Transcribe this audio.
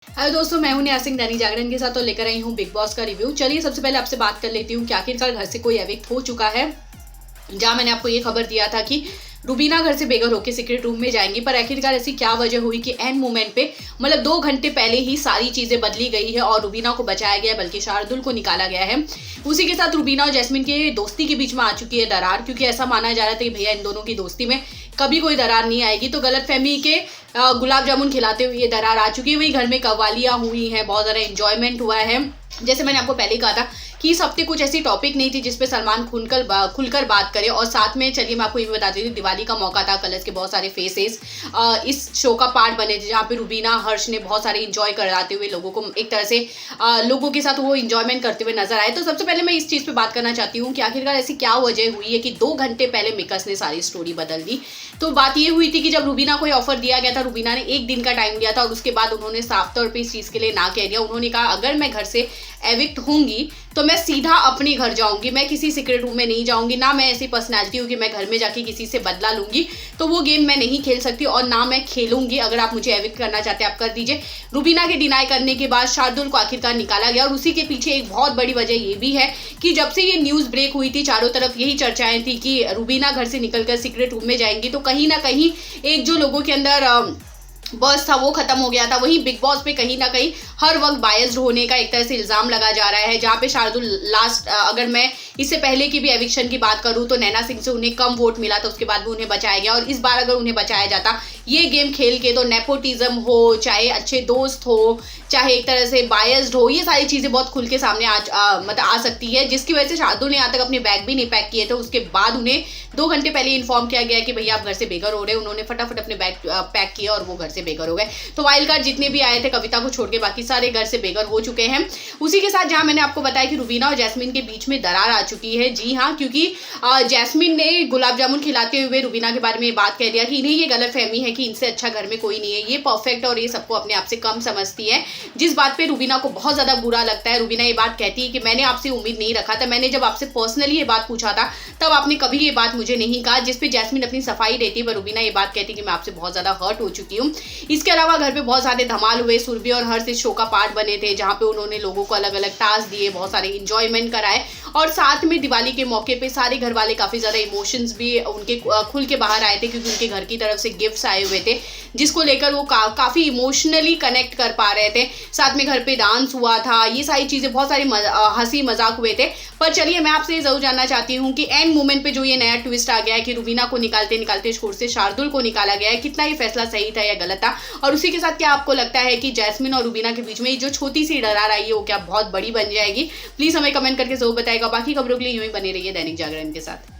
Hello दोस्तों, मैं हूं नेहा सिंह दैनिक जागरण के साथ तो लेकर आई हूं बिग बॉस का रिव्यू। चलिए सबसे पहले आपसे बात कर लेती हूं कि आखिरकार घर से कोई एविक्ट हो चुका है। जहां मैंने आपको ये खबर दिया था कि रुबीना घर से बेघर होकर सीक्रेट रूम में जाएंगी, पर आखिरकार ऐसी क्या वजह हुई कि एंड मोमेंट पे मतलब 2 घंटे पहले ही सारी चीजें बदली गई है और रुबीना को बचाया गया है, बल्कि शार्दुल को निकाला गया है। उसी के साथ रुबीना और जैस्मिन के दोस्ती के बीच में आ चुकी है दरार, क्योंकि ऐसा माना जा रहा था कि भैया इन दोनों की दोस्ती में कभी कोई दरार नहीं आएगी। तो गलतफहमी के गुलाब जामुन खिलाते हुए ये दरार आ चुकी है। वही घर में कव्वालियां हुई हैं, बहुत ज़्यादा इंजॉयमेंट हुआ है। जैसे मैंने आपको पहले ही कहा था कि इस हफ्ते कुछ ऐसी टॉपिक नहीं थी जिसपे सलमान खुलकर बात करे। और साथ में चलिए मैं आपको ये भी बता देती हूँ, दिवाली का मौका था, कलर्स के बहुत सारे फेसेस इस शो का पार्ट बने थे, जहाँ पे रुबीना हर्ष ने बहुत सारे इंजॉय कराते हुए लोगों को एक तरह से लोगों के साथ वो इंजॉयमेंट करते हुए नजर आए। तो सबसे पहले मैं इस चीज़ पे बात करना चाहती हूँ कि आखिरकार ऐसी क्या वजह हुई है कि 2 घंटे पहले मिकस ने सारी स्टोरी बदल दी। तो बात ये हुई थी कि जब रुबीना को ऑफर दिया गया था, रुबीना ने 1 दिन का टाइम दिया था और उसके बाद उन्होंने साफ तौर पर इस चीज़ के लिए ना कह दिया। उन्होंने कहा अगर मैं घर से एविक्ट होंगी तो मैं सीधा अपने घर जाऊंगी, मैं किसी सीक्रेट रूम में नहीं जाऊंगी। ना मैं ऐसी पर्सनैलिटी हूँ कि मैं घर में जाके किसी से बदला लूंगी, तो वो गेम मैं नहीं खेल सकती और ना मैं खेलूंगी। अगर आप मुझे एविक्ट करना चाहते हैं आप कर दीजिए। रुबीना के डिनाई करने के बाद शार्दुल को आखिरकार निकाला गया और उसी के पीछे एक बहुत बड़ी वजह ये भी है कि जब से ये न्यूज ब्रेक हुई थी, चारों तरफ यही चर्चाएं थी कि रुबीना घर से निकलकर सीक्रेट रूम में जाएंगी, तो कहीं ना कहीं एक जो लोगों के अंदर बस था वो खत्म हो गया था। वहीं बिग बॉस पे कहीं ना कहीं हर वक्त बायस्ड होने का एक तरह से इल्जाम लगा जा रहा है, जहाँ पे शार्दुल लास्ट अगर मैं इससे पहले की भी एविक्शन की बात करूँ तो नैना सिंह से उन्हें कम वोट मिला था, उसके बाद भी उन्हें बचाया गया। और इस बार अगर उन्हें बचाया जाता ये गेम खेल के, तो नेपोटिज्म हो, चाहे अच्छे दोस्त हो, चाहे एक तरह से बायस्ड हो, ये सारी चीज़ें बहुत खुल के सामने मतलब आ सकती है, जिसकी वजह से शार्दुल ने यहाँ तक अपने बैग भी नहीं पैक किए थे। उसके बाद उन्हें 2 घंटे पहले इन्फॉर्म किया गया कि भैया आप घर से बेघर हो रहे हैं। उन्होंने फटाफट अपने बैग पैक किया और वो घर से बेघर हो गए। तो वाइल्ड कार्ड जितने भी आए थे कविता को छोड़ के बाकी सारे घर से बेघर हो चुके हैं। उसी के साथ जहां मैंने आपको बताया कि रुबीना और जैस्मिन के बीच में दरार आ चुकी है। जी हाँ, क्योंकि जैस्मिन ने गुलाब जामुन खिलाते हुए रुबीना के बारे में बात कह दिया कि इन्हें ये गलतफहमी है कि इनसे अच्छा घर में कोई नहीं है, ये परफेक्ट और ये सबको अपने आप से कम समझती है। जिस बात पे रुबीना को बहुत ज्यादा बुरा लगता है। रुबीना ये बात कहती है कि मैंने आपसे उम्मीद नहीं रखा था, मैंने जब आपसे पर्सनली ये बात पूछा था तब आपने कभी ये बात मुझे नहीं कहा। जिसपे जैस्मिन अपनी सफाई देती है, पर रुबीना ये बात कहती है कि मैं आपसे बहुत ज्यादा हर्ट हो चुकी हूँ। इसके अलावा घर पे बहुत सारे धमाल हुए। सुरभि और हर्ष इस शो का पार्ट बने थे, जहाँ पे उन्होंने लोगों को अलग अलग टास्क दिए, बहुत सारे इंजॉयमेंट कराए और साथ में दिवाली के मौके पे सारे घर वाले काफी ज्यादा इमोशंस भी उनके खुल के बाहर आए थे, क्योंकि उनके घर की तरफ से गिफ्ट्स आए हुए थे जिसको लेकर वो काफी इमोशनली कनेक्ट कर पा रहे थे। साथ में घर पे डांस हुआ था, ये सारी चीजें, बहुत सारी हंसी मजाक हुए थे। पर चलिए मैं आपसे जरूर जानना चाहती हूँ कि एंड मोमेंट पे जो ये नया ट्विस्ट आ गया है कि रुबीना को निकालते निकालते शोर से शार्दुल को निकाला गया है, कितना ये फैसला सही था या गलत था? और उसी के साथ क्या आपको लगता है कि जैस्मिन और रुबीना के बीच में जो छोटी सी दरार आई है वो क्या बहुत बड़ी बन जाएगी? प्लीज हमें कमेंट करके जरूर बताएगा। बाकी खबरों के लिए यूं ही बने रहिए दैनिक जागरण के साथ।